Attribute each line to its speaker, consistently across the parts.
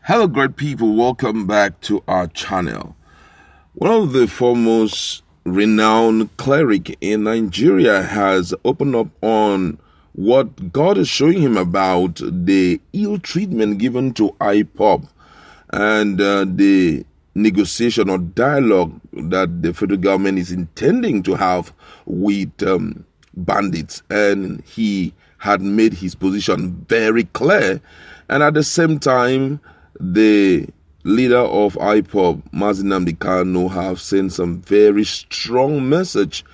Speaker 1: Hello, great people. Welcome back to our channel. One of the foremost renowned cleric in Nigeria has opened up on what God is showing him about the ill treatment given to IPOB and the negotiation or dialogue that the federal government is intending to have with bandits. And he had made his position very clear. And at the same time, the leader of IPOB, Nnamdi Kanu, have sent some very strong message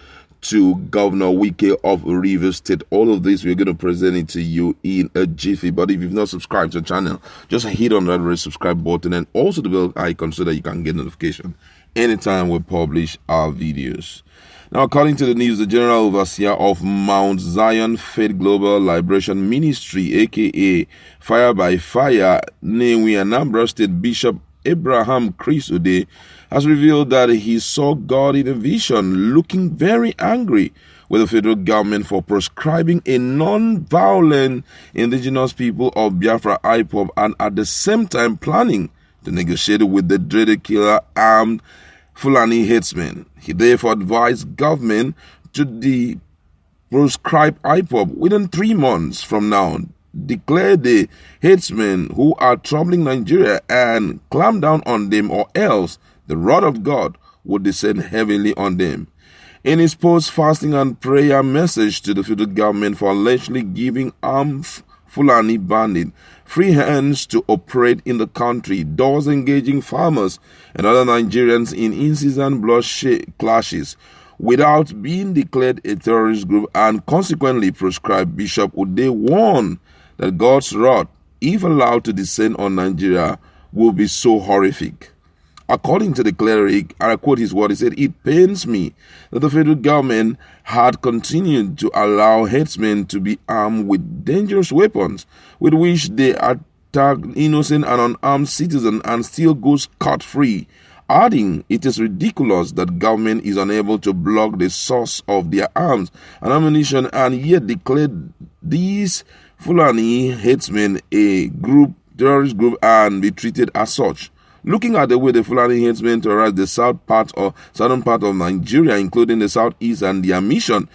Speaker 1: to Governor Wike of Rivers State. All of this, we're going to present it to you in a jiffy. But if you've not subscribed to the channel, just hit on that red subscribe button and also the bell icon so that you can get notification anytime we publish our videos. Now, according to the news, the General Overseer of Mount Zion Faith Global Liberation Ministry, aka Fire by Fire, Nnewi Anambra State Bishop Abraham Chris Udeh, has revealed that he saw God in a vision looking very angry with the federal government for proscribing a non-violent indigenous people of Biafra IPOB and at the same time planning to negotiate with the dreaded killer armed Fulani headsmen. He therefore advised government to proscribe IPOB within 3 months from now, declare the headsmen who are troubling Nigeria and clamp down on them, or else the wrath of God would descend heavily on them. In his post-fasting and prayer message to the federal government for allegedly giving armed Fulani bandit free hands to operate in the country, thus engaging farmers and other Nigerians in incessant bloodshed clashes without being declared a terrorist group and consequently proscribed, Bishop Udeh warned that God's wrath, if allowed to descend on Nigeria, will be so horrific. According to the cleric, and I quote his word, he said, "It pains me that the federal government had continued to allow headsmen to be armed with dangerous weapons with which they attack innocent and unarmed citizens and still go scot-free," adding, "It is ridiculous that government is unable to block the source of their arms and ammunition and yet declared these Fulani headsmen a terrorist group and be treated as such. Looking at the way the Fulani headsmen terrorize the southern part of Nigeria, including the southeast, and their mission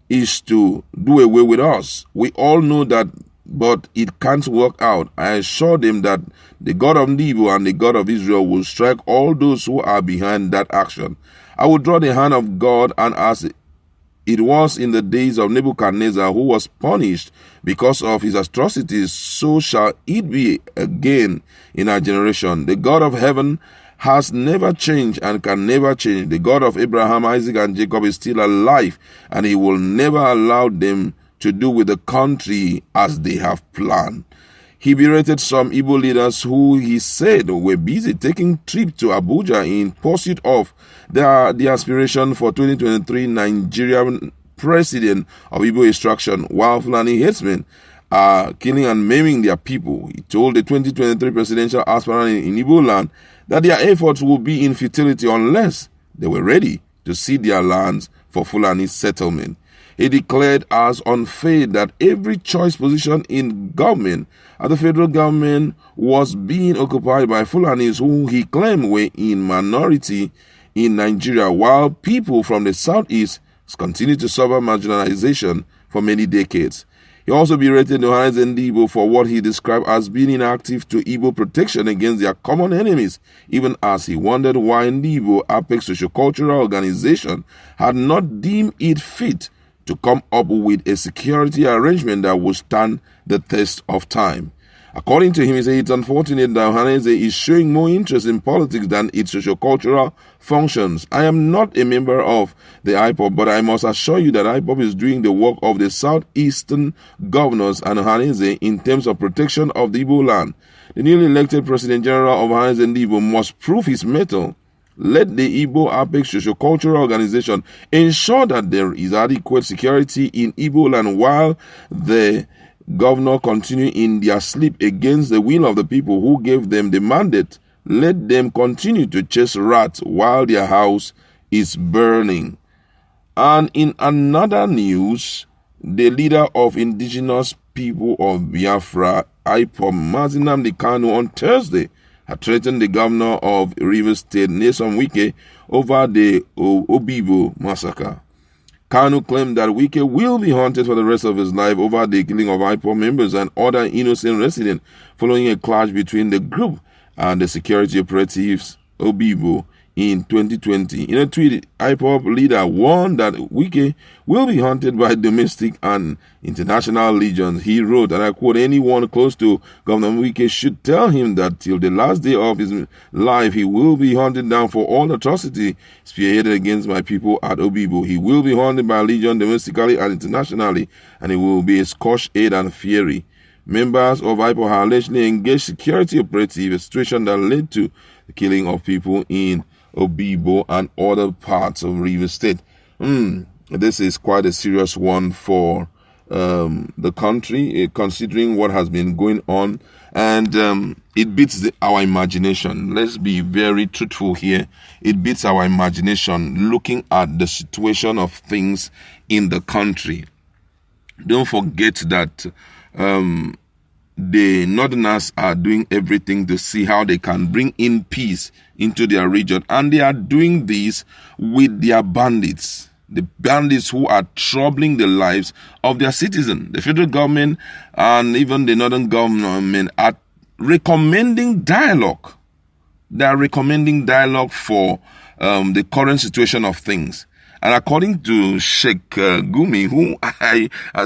Speaker 1: is to do away with us. We all know that, but it can't work out. I assure them that the God of Nebo and the God of Israel will strike all those who are behind that action. I will draw the hand of God, and as it was in the days of Nebuchadnezzar, who was punished because of his atrocities, so shall it be again in our generation. The God of heaven has never changed and can never change. The God of Abraham, Isaac, and Jacob is still alive, and he will never allow them to do with the country as they have planned." He berated some Igbo leaders who he said were busy taking trip to Abuja in pursuit of the aspiration for 2023 Nigerian president of Igbo extraction, while Fulani headsmen are killing and maiming their people. He told the 2023 presidential aspirant in Igbo land that their efforts would be in futility unless they were ready to cede their lands for Fulani settlement. He declared as unfair that every choice position in government at the federal government was being occupied by Fulanis who he claimed were in minority in Nigeria, while people from the southeast continue to suffer marginalization for many decades. He also berated Johannes and Igbo for what he described as being inactive to Igbo protection against their common enemies, even as he wondered why Igbo Apex Sociocultural Organization had not deemed it fit to come up with a security arrangement that would stand the test of time. According to him, he said it's unfortunate that Johannes is showing more interest in politics than its sociocultural functions. I am not a member of the IPOB, but I must assure you that IPOB is doing the work of the southeastern governors and Johannes in terms of protection of the Igbo land. The newly elected President General of Johannes and Igbo must prove his mettle. Let the Igbo Apex Sociocultural Organization ensure that there is adequate security in Igbo land while the governor continue in their sleep against the will of the people who gave them the mandate. Let them continue to chase rats while their house is burning. And in another news, the leader of indigenous people of Biafra, IPOB, Nnamdi Kanu, on Thursday had threatened the governor of Rivers State, Wike, over the Obibo massacre. Kanu claimed that Wike will be haunted for the rest of his life over the killing of IPOB members and other innocent residents following a clash between the group and the security operatives Obibo in 2020. In a tweet, IPOB leader warned that Wike will be haunted by domestic and international legions. He wrote, and I quote, "Anyone close to Governor Wike should tell him that till the last day of his life, he will be hunted down for all atrocity spearheaded against my people at Obibo. He will be haunted by legion domestically and internationally, and he will be a scorched earth and fury." Members of IPOB have allegedly engaged security operative, a situation that led to the killing of people in Obibo and other parts of Rivers State. This is quite a serious one for the country, considering what has been going on, and it beats our imagination. Let's be very truthful here. It beats our imagination looking at the situation of things in the country. Don't forget that the Northerners are doing everything to see how they can bring in peace into their region, and they are doing this with their bandits. The bandits who are troubling the lives of their citizens. The federal government and even the northern government are recommending dialogue. They are recommending dialogue for the current situation of things. And according to Sheikh Gumi, who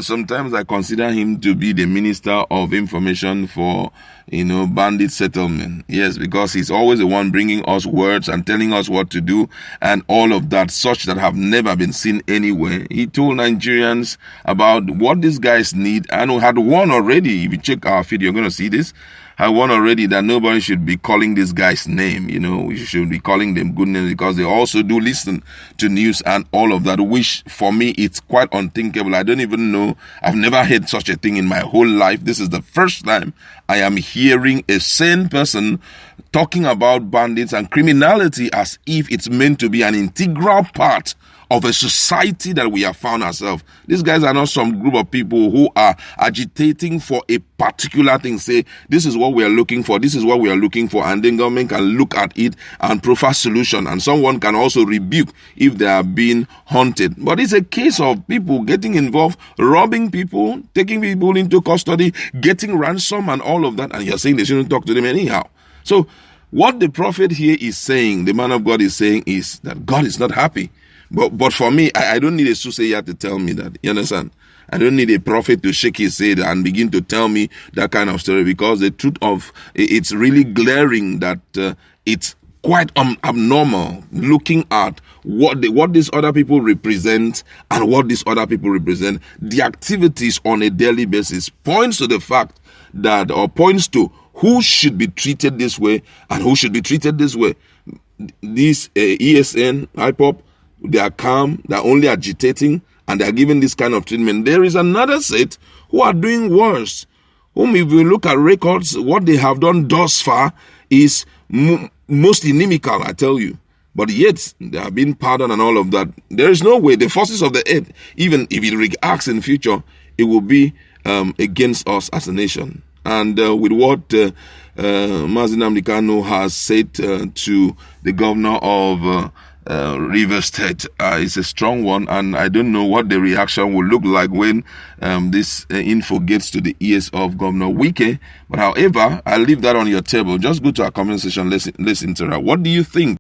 Speaker 1: sometimes I consider him to be the Minister of Information for, bandit settlement. Yes, because he's always the one bringing us words and telling us what to do and all of that, such that have never been seen anywhere. He told Nigerians about what these guys need and had warned already. If you check our feed, you're going to see this. I warned already that nobody should be calling this guy's name. We should be calling them good names because they also do listen to news and all of that, which for me, it's quite unthinkable. I don't even know. I've never heard such a thing in my whole life. This is the first time I am hearing a sane person talking about bandits and criminality as if it's meant to be an integral part of a society that we have found ourselves. These guys are not some group of people who are agitating for a particular thing, say, this is what we are looking for, this is what we are looking for, and then government can look at it and proffer solution, and someone can also rebuke if they are being haunted. But it's a case of people getting involved, robbing people, taking people into custody, getting ransom and all of that, and you're saying they shouldn't talk to them anyhow. So what the prophet here is saying, the man of God is saying, is that God is not happy. But for me, I don't need a soothsayer to tell me that. You understand? I don't need a prophet to shake his head and begin to tell me that kind of story, because the truth of it's really glaring that it's quite abnormal looking at what these other people represent and what these other people represent. The activities on a daily basis points to the fact that, or points to who should be treated this way and who should be treated this way. This ESN, IPOB, they are calm, they are only agitating, and they are given this kind of treatment. There is another set who are doing worse, whom if you look at records, what they have done thus far is most inimical, I tell you. But yet, they are being pardoned and all of that. There is no way the forces of the earth, even if it reacts in future, it will be against us as a nation. And with what Nnamdi Kanu has said to the governor of Rivers State is a strong one, and I don't know what the reaction will look like when this info gets to the ears of Governor Wike. But however, I'll leave that on your table. Just go to our comment section, let's interact. What do you think?